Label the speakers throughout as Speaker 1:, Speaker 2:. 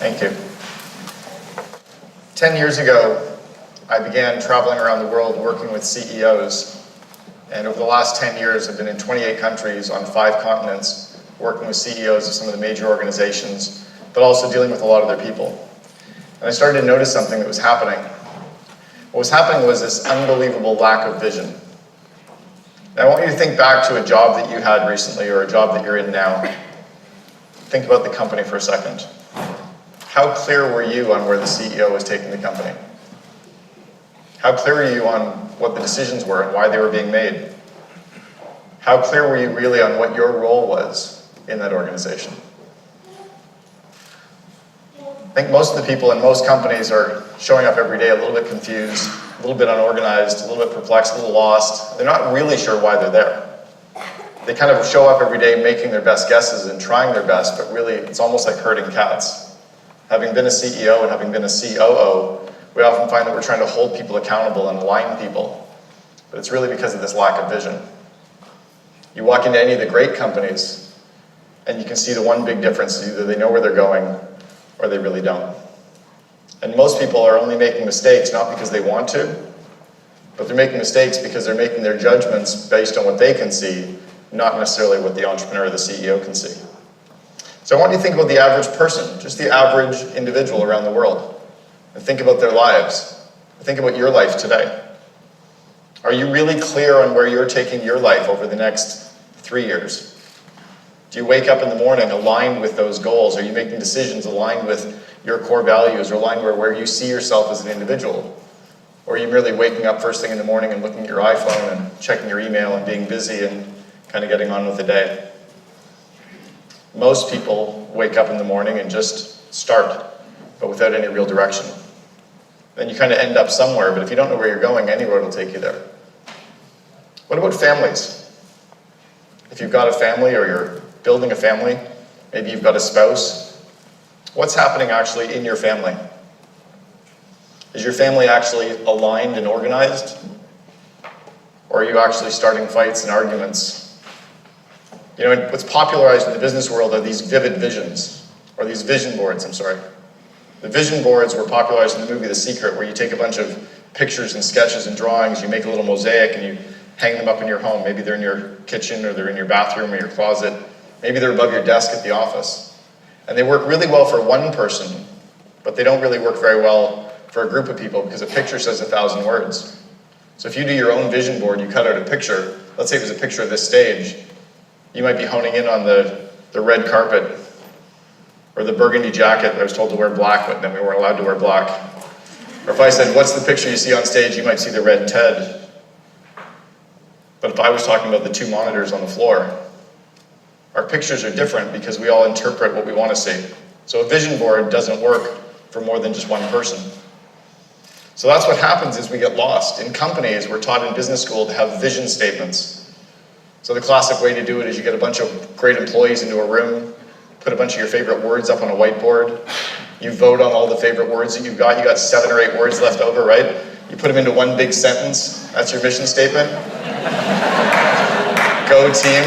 Speaker 1: Thank you. 10 years ago, I began traveling around the world working with CEOs. And over the last 10 years, I've been in 28 countries on 5 continents, working with CEOs of some of the major organizations, but also dealing with a lot of their people. And I started to notice something that was happening. What was happening was this unbelievable lack of vision. Now, I want you to think back to a job that you had recently or a job that you're in now. Think about the company for a second. How clear were you on where the CEO was taking the company? How clear were you on what the decisions were and why they were being made? How clear were you really on what your role was in that organization? I think most of the people in most companies are showing up every day a little bit confused, a little bit unorganized, a little bit perplexed, a little lost. They're not really sure why they're there. They kind of show up every day making their best guesses and trying their best, but really it's almost like herding cats. Having been a CEO and having been a COO, we often find that we're trying to hold people accountable and align people, but it's really because of this lack of vision. You walk into any of the great companies and you can see the one big difference is either they know where they're going or they really don't. And most people are only making mistakes not because they want to, but they're making mistakes because they're making their judgments based on what they can see, not necessarily what the entrepreneur or the CEO can see. So I want you to think about the average person, just the average individual around the world, and think about their lives. Think about your life today. Are you really clear on where you're taking your life over the next 3 years? Do you wake up in the morning aligned with those goals? Are you making decisions aligned with your core values or aligned where you see yourself as an individual? Or are you merely waking up first thing in the morning and looking at your iPhone and checking your email and being busy and kind of getting on with the day? Most people wake up in the morning and just start, but without any real direction. Then you kind of end up somewhere, but if you don't know where you're going, any road will take you there. What about families? If you've got a family or you're building a family, maybe you've got a spouse, what's happening actually in your family? Is your family actually aligned and organized? Or are you actually starting fights and arguments? You know, what's popularized in the business world are these vivid visions, or these vision boards, The vision boards were popularized in the movie The Secret, where you take a bunch of pictures and sketches and drawings, you make a little mosaic and you hang them up in your home. Maybe they're in your kitchen or they're in your bathroom or your closet. Maybe they're above your desk at the office. And they work really well for one person, but they don't really work very well for a group of people because a picture says 1,000 words. So if you do your own vision board, you cut out a picture, let's say it was a picture of this stage, you might be honing in on the red carpet or the burgundy jacket. I was told to wear black, but then we weren't allowed to wear black. Or if I said, what's the picture you see on stage, you might see the red TED. But if I was talking about the 2 monitors on the floor, our pictures are different because we all interpret what we want to see. So a vision board doesn't work for more than just one person. So that's what happens is we get lost. In companies, we're taught in business school to have vision statements. So the classic way to do it is you get a bunch of great employees into a room, put a bunch of your favorite words up on a whiteboard, you vote on all the favorite words that you've got. You got 7 or 8 words left over, right? You put them into one big sentence. That's your mission statement. Go team.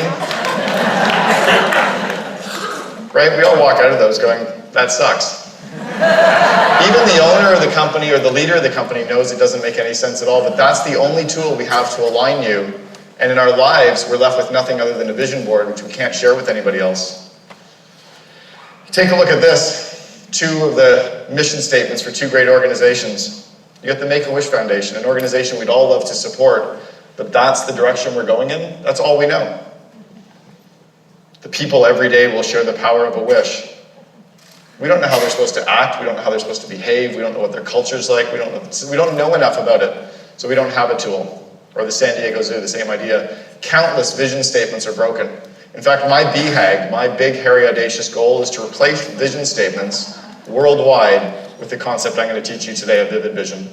Speaker 1: Right? We all walk out of those going, that sucks. Even the owner of the company or the leader of the company knows it doesn't make any sense at all, but that's the only tool we have to align you. And in our lives, we're left with nothing other than a vision board, which we can't share with anybody else. Take a look at this. 2 of the mission statements for 2 great organizations. You got the Make-A-Wish Foundation, an organization we'd all love to support, but that's the direction we're going in. That's all we know. The people every day will share the power of a wish. We don't know how they're supposed to act. We don't know how they're supposed to behave. We don't know what their culture's like. We don't know enough about it, so we don't have a tool. Or the San Diego Zoo, the same idea. Countless vision statements are broken. In fact, my BHAG, my big, hairy, audacious goal is to replace vision statements worldwide with the concept I'm going to teach you today of vivid vision.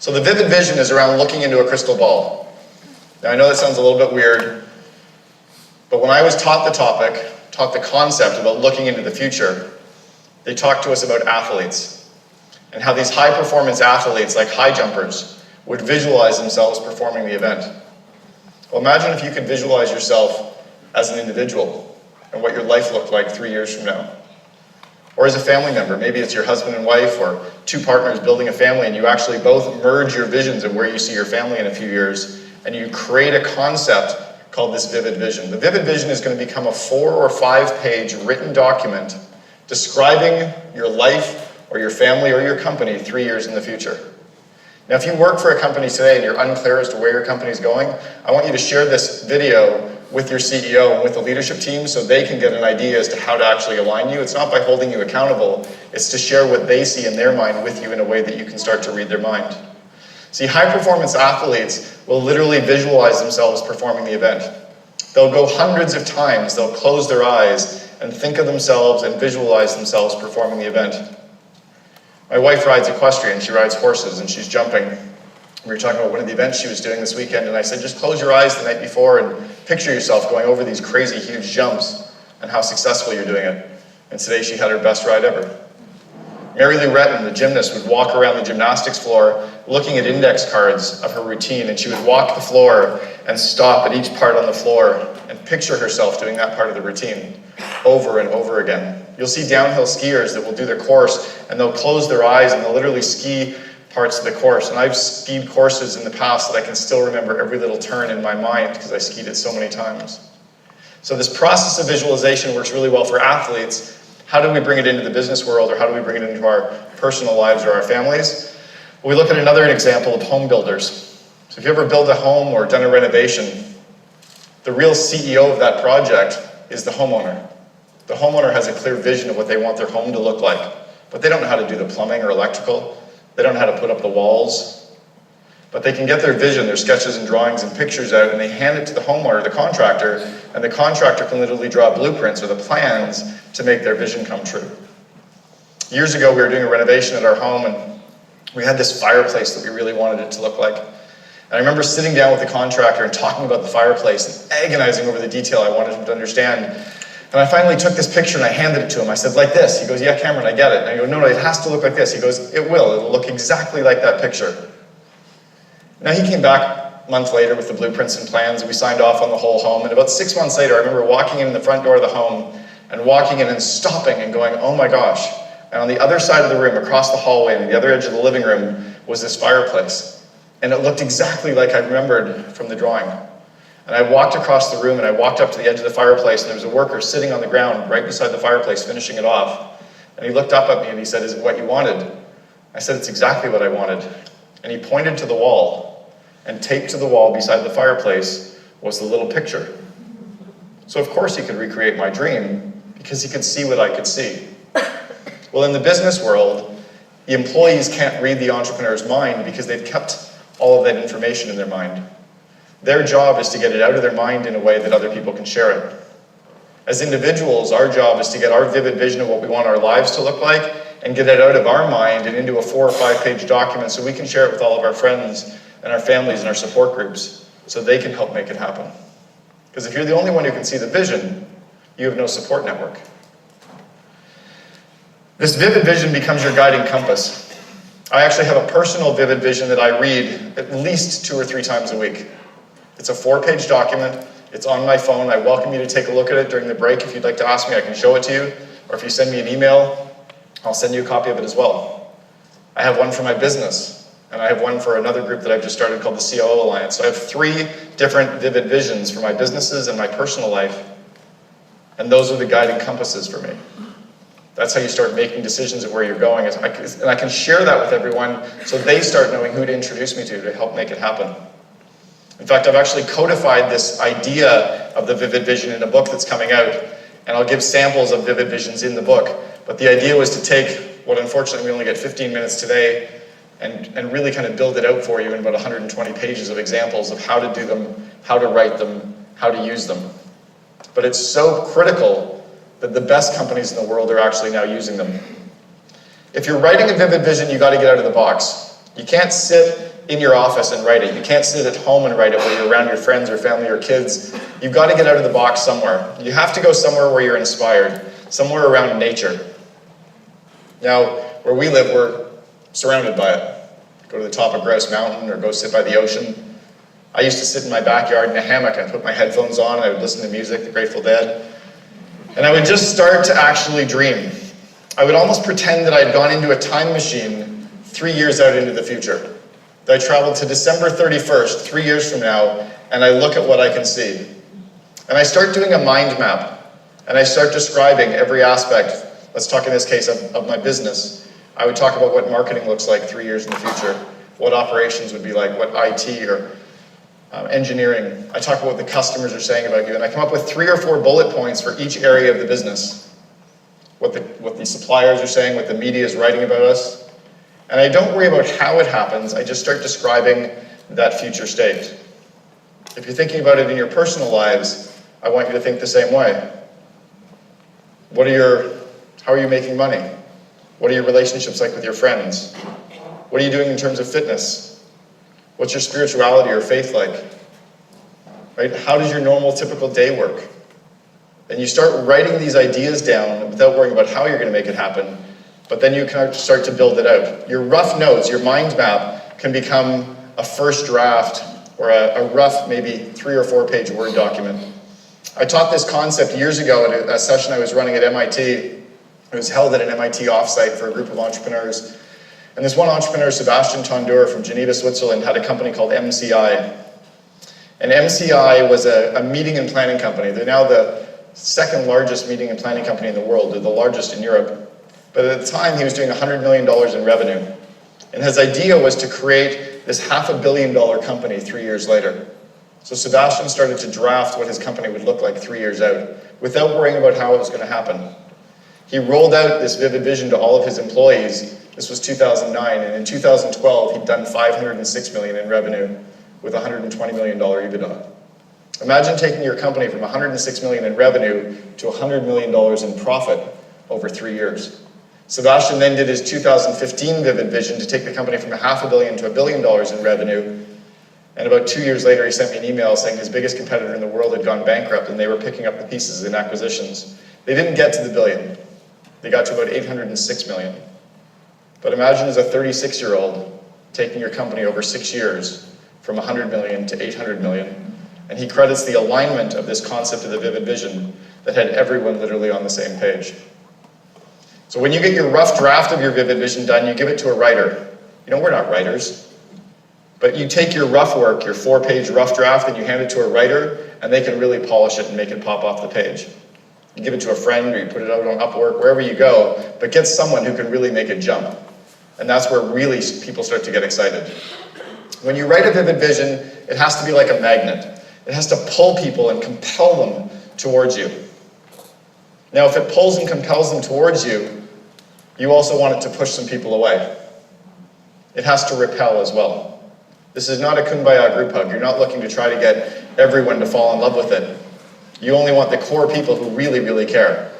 Speaker 1: So the vivid vision is around looking into a crystal ball. Now I know that sounds a little bit weird, but when I was taught the concept about looking into the future, they talked to us about athletes and how these high-performance athletes, like high jumpers, would visualize themselves performing the event. Well, imagine if you could visualize yourself as an individual and what your life looked like 3 years from now. Or as a family member, maybe it's your husband and wife or two partners building a family, and you actually both merge your visions of where you see your family in a few years, and you create a concept called this vivid vision. The vivid vision is going to become a 4 or 5 page written document describing your life or your family or your company 3 years in the future. Now, if you work for a company today and you're unclear as to where your company is going, I want you to share this video with your CEO and with the leadership team so they can get an idea as to how to actually align you. It's not by holding you accountable, it's to share what they see in their mind with you in a way that you can start to read their mind. See, high-performance athletes will literally visualize themselves performing the event. They'll go hundreds of times, they'll close their eyes and think of themselves and visualize themselves performing the event. My wife rides equestrian, she rides horses and she's jumping. We were talking about one of the events she was doing this weekend, and I said, just close your eyes the night before and picture yourself going over these crazy huge jumps and how successful you're doing it. And today she had her best ride ever. Mary Lou Retton, the gymnast, would walk around the gymnastics floor looking at index cards of her routine, and she would walk the floor and stop at each part on the floor and picture herself doing that part of the routine over and over again. You'll see downhill skiers that will do their course and they'll close their eyes and they'll literally ski parts of the course. And I've skied courses in the past that I can still remember every little turn in my mind because I skied it so many times. So this process of visualization works really well for athletes. How do we bring it into the business world, or how do we bring it into our personal lives or our families? Well, we look at another example of home builders. So if you ever built a home or done a renovation, the real CEO of that project is the homeowner. The homeowner has a clear vision of what they want their home to look like, but they don't know how to do the plumbing or electrical. They don't know how to put up the walls, but they can get their vision, their sketches and drawings and pictures out, and they hand it to the homeowner, the contractor, and the contractor can literally draw blueprints or the plans to make their vision come true. Years ago, we were doing a renovation at our home, and we had this fireplace that we really wanted it to look like. And I remember sitting down with the contractor and talking about the fireplace and agonizing over the detail I wanted him to understand. And I finally took this picture and I handed it to him. I said, like this. He goes, yeah, Cameron, I get it. And I go, no, it has to look like this. He goes, it will. It'll look exactly like that picture. Now he came back a month later with the blueprints and plans, and we signed off on the whole home. And about 6 months later, I remember walking in the front door of the home and walking in and stopping and going, oh my gosh. And on the other side of the room, across the hallway and the other edge of the living room, was this fireplace. And it looked exactly like I remembered from the drawing. And I walked across the room and I walked up to the edge of the fireplace, and there was a worker sitting on the ground right beside the fireplace finishing it off. And he looked up at me and he said, is it what you wanted? I said, it's exactly what I wanted. And he pointed to the wall, and taped to the wall beside the fireplace was the little picture. So of course he could recreate my dream because he could see what I could see. Well, in the business world, the employees can't read the entrepreneur's mind because they've kept all of that information in their mind. Their job is to get it out of their mind in a way that other people can share it. As individuals, our job is to get our vivid vision of what we want our lives to look like and get it out of our mind and into a 4 or 5 page document so we can share it with all of our friends and our families and our support groups so they can help make it happen. Because if you're the only one who can see the vision, you have no support network. This vivid vision becomes your guiding compass. I actually have a personal vivid vision that I read at least 2 or 3 times a week. It's a 4-page document. It's on my phone. I welcome you to take a look at it during the break. If you'd like to ask me, I can show it to you. Or if you send me an email, I'll send you a copy of it as well. I have one for my business, and I have one for another group that I've just started called the COO Alliance. So I have 3 different vivid visions for my businesses and my personal life, and those are the guiding compasses for me. That's how you start making decisions of where you're going. And I can share that with everyone so they start knowing who to introduce me to help make it happen. In fact, I've actually codified this idea of the vivid vision in a book that's coming out, and I'll give samples of vivid visions in the book. But the idea was to take what unfortunately we only get 15 minutes today and really kind of build it out for you in about 120 pages of examples of how to do them, how to write them, how to use them. But it's so critical that the best companies in the world are actually now using them. If you're writing a vivid vision, you got to get out of the box. You can't sit in your office and write it. You can't sit at home and write it when you're around your friends or family or kids. You've got to get out of the box somewhere. You have to go somewhere where you're inspired, somewhere around nature. Now, where we live, we're surrounded by it. Go to the top of Grouse Mountain or go sit by the ocean. I used to sit in my backyard in a hammock and put my headphones on and I would listen to music, the Grateful Dead. And I would just start to actually dream. I would almost pretend that I'd gone into a time machine 3 years out into the future. That I traveled to December 31st, 3 years from now, and I look at what I can see. And I start doing a mind map, and I start describing every aspect, let's talk in this case of my business. I would talk about what marketing looks like 3 years in the future, what operations would be like, what IT or engineering. I talk about what the customers are saying about you, and I come up with 3 or 4 bullet points for each area of the business. What the suppliers are saying, what the media is writing about us. And I don't worry about how it happens, I just start describing that future state. If you're thinking about it in your personal lives, I want you to think the same way. How are you making money? What are your relationships like with your friends? What are you doing in terms of fitness? What's your spirituality or faith like? Right? How does your normal, typical day work? And you start writing these ideas down without worrying about how you're going to make it happen, but then you kind of start to build it out. Your rough notes, your mind map, can become a first draft or a rough, maybe 3 or 4 page Word document. I taught this concept years ago at a session I was running at MIT. It was held at an MIT offsite for a group of entrepreneurs. And this one entrepreneur, Sebastian Tondur from Geneva, Switzerland, had a company called MCI. And MCI was a meeting and planning company. They're now the second largest meeting and planning company in the world. They're the largest in Europe. But at the time, he was doing $100 million in revenue. And his idea was to create this $500 million company 3 years later. So Sebastian started to draft what his company would look like 3 years out, without worrying about how it was going to happen. He rolled out this vivid vision to all of his employees. This was 2009, and in 2012, he'd done $506 million in revenue with $120 million EBITDA. Imagine taking your company from $106 million in revenue to $100 million in profit over 3 years. Sebastian then did his 2015 vivid vision to take the company from $500 million to $1 billion in revenue. And about 2 years later, he sent me an email saying his biggest competitor in the world had gone bankrupt and they were picking up the pieces in acquisitions. They didn't get to the billion. They got to about $806 million. But imagine as a 36-year-old taking your company over 6 years from 100 million to 800 million. And he credits the alignment of this concept of the vivid vision that had everyone literally on the same page. So when you get your rough draft of your vivid vision done, you give it to a writer. You know, we're not writers. But you take your rough work, your 4-page rough draft, and you hand it to a writer, and they can really polish it and make it pop off the page. You give it to a friend, or you put it out on Upwork, wherever you go, but get someone who can really make it jump. And that's where really people start to get excited. When you write a vivid vision, it has to be like a magnet. It has to pull people and compel them towards you. Now, if it pulls and compels them towards you, you also want it to push some people away. It has to repel as well. This is not a kumbaya group hug. You're not looking to try to get everyone to fall in love with it. You only want the core people who really, really care.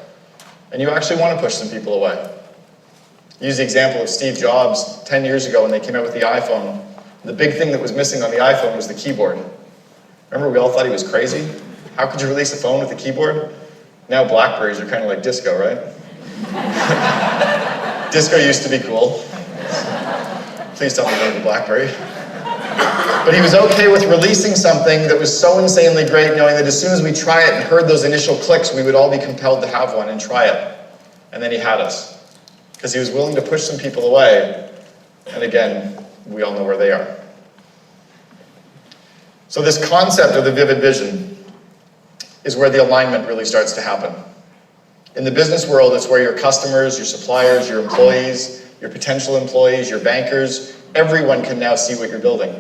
Speaker 1: And you actually want to push some people away. Use the example of Steve Jobs 10 years ago when they came out with the iPhone. The big thing that was missing on the iPhone was the keyboard. Remember, we all thought he was crazy? How could you release a phone with a keyboard? Now Blackberries are kind of like disco, right? Disco used to be cool. Please tell me you know the Blackberry. But he was okay with releasing something that was so insanely great, knowing that as soon as we try it and heard those initial clicks, we would all be compelled to have one and try it. And then he had us. Because he was willing to push some people away. And again, we all know where they are. So this concept of the vivid vision is where the alignment really starts to happen. In the business world, it's where your customers, your suppliers, your employees, your potential employees, your bankers, everyone can now see what you're building.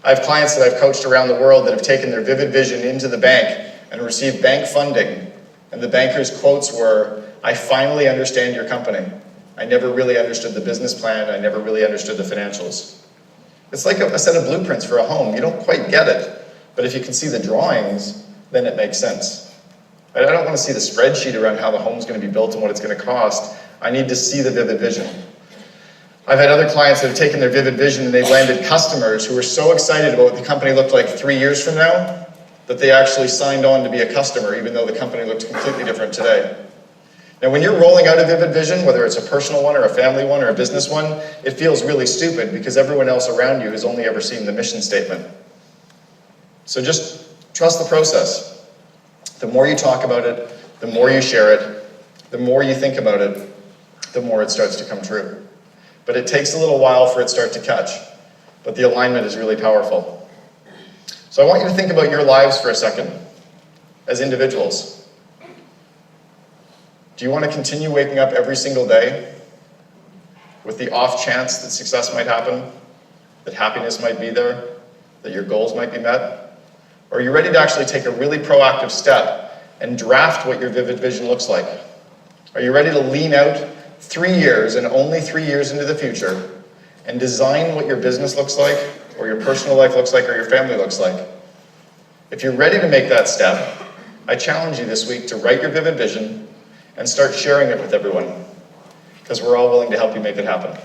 Speaker 1: I have clients that I've coached around the world that have taken their vivid vision into the bank and received bank funding. And the banker's quotes were, "I finally understand your company. I never really understood the business plan. I never really understood the financials." It's like a set of blueprints for a home. You don't quite get it, but if you can see the drawings, then it makes sense. I don't want to see the spreadsheet around how the home's going to be built and what it's going to cost. I need to see the vivid vision. I've had other clients that have taken their vivid vision and they've landed customers who were so excited about what the company looked like 3 years from now that they actually signed on to be a customer even though the company looked completely different today. Now, when you're rolling out a vivid vision, whether it's a personal one or a family one or a business one, it feels really stupid because everyone else around you has only ever seen the mission statement. So just trust the process. The more you talk about it, the more you share it, the more you think about it, the more it starts to come true. But it takes a little while for it to start to catch. But the alignment is really powerful. So I want you to think about your lives for a second as individuals. Do you want to continue waking up every single day with the off chance that success might happen, that happiness might be there, that your goals might be met? Or are you ready to actually take a really proactive step and draft what your vivid vision looks like? Are you ready to lean out 3 years and only 3 years into the future and design what your business looks like, or your personal life looks like, or your family looks like? If you're ready to make that step, I challenge you this week to write your vivid vision and start sharing it with everyone, because we're all willing to help you make it happen.